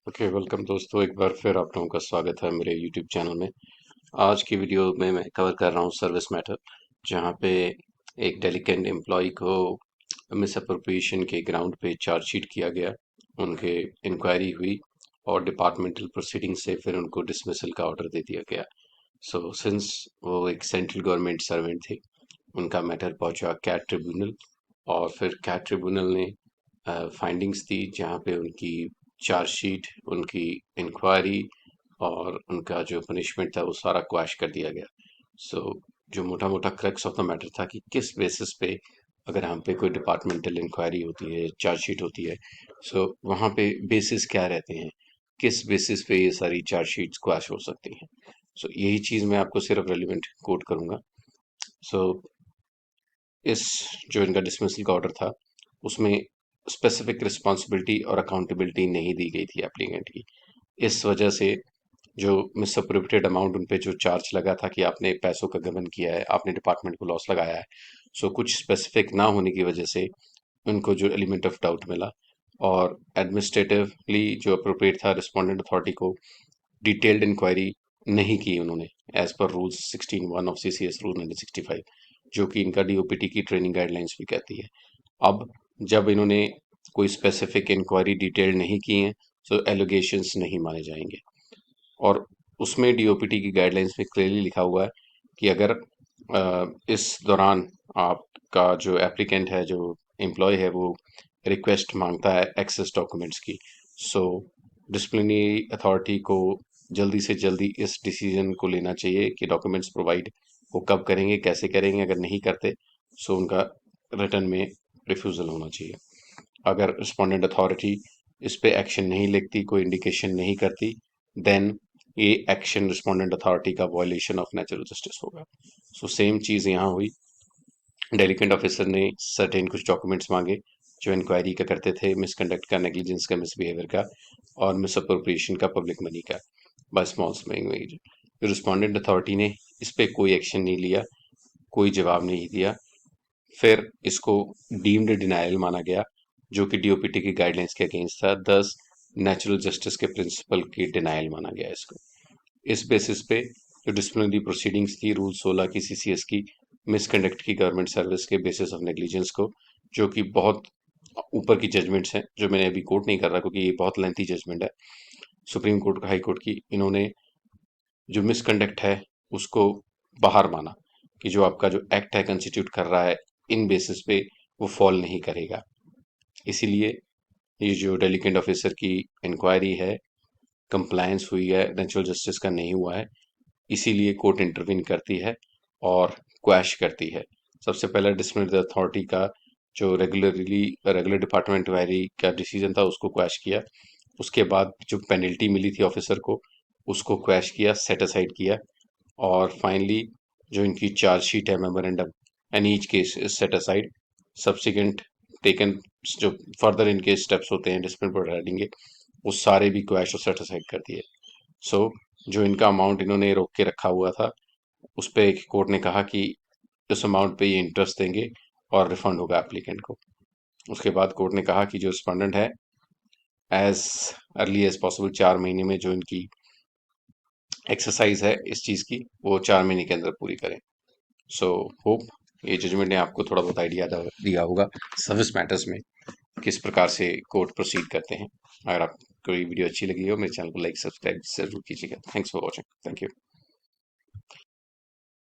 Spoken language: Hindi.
ओके वेलकम दोस्तों, एक बार फिर आप लोगों का स्वागत है मेरे यूट्यूब चैनल में। आज की वीडियो में मैं कवर कर रहा हूँ सर्विस मैटर, जहाँ पे एक डेलिकेट एम्प्लॉय को मिस अप्रोप्रिएशन के ग्राउंड पे चार्जशीट किया गया। उनके इंक्वायरी हुई और डिपार्टमेंटल प्रोसीडिंग से फिर उनको डिसमिसल का ऑर्डर दे दिया गया। सो सिंस वो एक सेंट्रल गवर्नमेंट सर्वेंट थे, उनका मैटर पहुंचा कैट ट्रिब्यूनल और फिर कैट ट्रिब्यूनल ने फाइंडिंग्स दी, जहाँ पे उनकी चार्जशीट, उनकी इंक्वायरी और उनका जो पनिशमेंट था वो सारा क्वैश कर दिया गया। जो मोटा मोटा क्रक्स ऑफ द मैटर था कि किस बेसिस पे अगर हम पे कोई डिपार्टमेंटल इंक्वायरी होती है, चार्जशीट होती है, वहाँ पे बेसिस क्या रहते हैं, किस बेसिस पे ये सारी चार्जशीट्स क्वैश हो सकती हैं। यही चीज़ मैं आपको सिर्फ रेलिवेंट कोट करूँगा। सो इस जो इनका डिसमिसल का ऑर्डर था, उसमें स्पेसिफिक रिस्पॉन्सिबिलिटी और अकाउंटेबिलिटी नहीं दी गई थी एप्लीकेंट की। इस वजह से जो मिसअप्रोप्रिएटेड अमाउंट उन पे जो चार्ज लगा था कि आपने पैसों का गबन किया है, आपने डिपार्टमेंट को लॉस लगाया है, कुछ स्पेसिफिक ना होने की वजह से उनको जो एलिमेंट ऑफ डाउट मिला और एडमिनिस्ट्रेटिवली जो अप्रोप्रिएट था रिस्पोंडेंट अथॉरिटी को डिटेल्ड इंक्वायरी नहीं की उन्होंने, as per rules 16(1) of CCS rule 1965, जो कि इनका डीओपीटी की ट्रेनिंग गाइडलाइंस भी कहती है। अब जब इन्होंने कोई स्पेसिफिक इंक्वायरी डिटेल नहीं की है, एलिगेशंस नहीं माने जाएंगे। और उसमें डीओपीटी की गाइडलाइंस में क्लियरली लिखा हुआ है कि अगर इस दौरान आपका जो एप्लीकेंट है, जो एम्प्लॉय है, वो रिक्वेस्ट मांगता है एक्सेस डॉक्यूमेंट्स की, सो डिसिप्लिनरी अथॉरिटी को जल्दी से जल्दी इस डिसीजन को लेना चाहिए कि डॉक्यूमेंट्स प्रोवाइड वो कब करेंगे, कैसे करेंगे। अगर नहीं करते उनका रिटर्न में रिफ्यूज़ल होना चाहिए। अगर रिस्पोंडेंट अथॉरिटी इस पे एक्शन नहीं लेती, कोई इंडिकेशन नहीं करती, देन ये एक्शन रिस्पोंडेंट अथॉरिटी का वायलेशन ऑफ नेचुरल जस्टिस होगा। सेम चीज़ यहाँ हुई। डेलिकेंट ऑफिसर ने सर्टेन कुछ डॉक्यूमेंट्स मांगे जो इंक्वायरी का करते थे, मिसकंडक्ट का, नेग्लिजेंस का, मिसबिहेवियर का और मिस अप्रोप्रिएशन का, पब्लिक मनी का, by small smell. Respondent authority ने इस पे कोई एक्शन नहीं लिया, कोई जवाब नहीं दिया। फिर इसको डीम्ड डिनायल माना गया, जो कि डीओपीटी की गाइडलाइंस के अगेंस्ट था। 10 नेचुरल जस्टिस के प्रिंसिपल की डिनायल माना गया इसको। इस बेसिस पे जो डिसिप्लिनरी प्रोसीडिंग्स थी रूल 16 की सीसीएस की, मिसकंडक्ट की गवर्नमेंट सर्विस के बेसिस ऑफ नेग्लिजेंस को, जो कि बहुत ऊपर की जजमेंट्स हैं, जो मैंने अभी कोट नहीं कर रहा क्योंकि ये बहुत लेंथी जजमेंट है, सुप्रीम कोर्ट हाई कोर्ट की, इन्होंने जो मिसकंडक्ट है उसको बाहर माना कि जो आपका जो एक्ट है कंस्टिट्यूट कर रहा है, इन बेसिस पे वो फॉल नहीं करेगा। इसीलिए ये जो डेलिकेंट ऑफिसर की इंक्वायरी है, कंप्लायंस हुई है, नेचुरल जस्टिस का नहीं हुआ है, इसीलिए कोर्ट इंटरवीन करती है और क्वैश करती है। सबसे पहला डिसिप्लिनरी अथॉरिटी का जो रेगुलर डिपार्टमेंट वायरी का डिसीजन था उसको क्वैश किया। उसके बाद जो पेनल्टी मिली थी ऑफिसर को, उसको क्वैश किया, सेट असाइड किया। और फाइनली जो इनकी चार्जशीट है, memorandum and each case is set aside, subsequent taken, जो फर्दर इनके स्टेप्स होते हैं डिसिप्लिन प्रोसीडिंग के, वो सारे भी क्वैश और सेट असाइड कर दिए। जो इनका अमाउंट इन्होंने रोक के रखा हुआ था, उस पे कोर्ट ने कहा कि इस अमाउंट पे ये इंटरेस्ट देंगे और रिफंड होगा एप्लीकेंट को। उसके बाद कोर्ट ने कहा कि जो रिस्पोंडेंट है, एज अर्ली एज पॉसिबल 4 महीने में जो इनकी एक्सरसाइज है इस चीज़ की, वो 4 महीने के अंदर पूरी करें। होप ये जजमेंट ने आपको थोड़ा बहुत आइडिया दिया होगा सर्विस मैटर्स में किस प्रकार से कोर्ट प्रोसीड करते हैं। अगर आपको ये वीडियो अच्छी लगी हो, मेरे चैनल को लाइक सब्सक्राइब जरूर कीजिएगा। Thanks for watching. Thank you.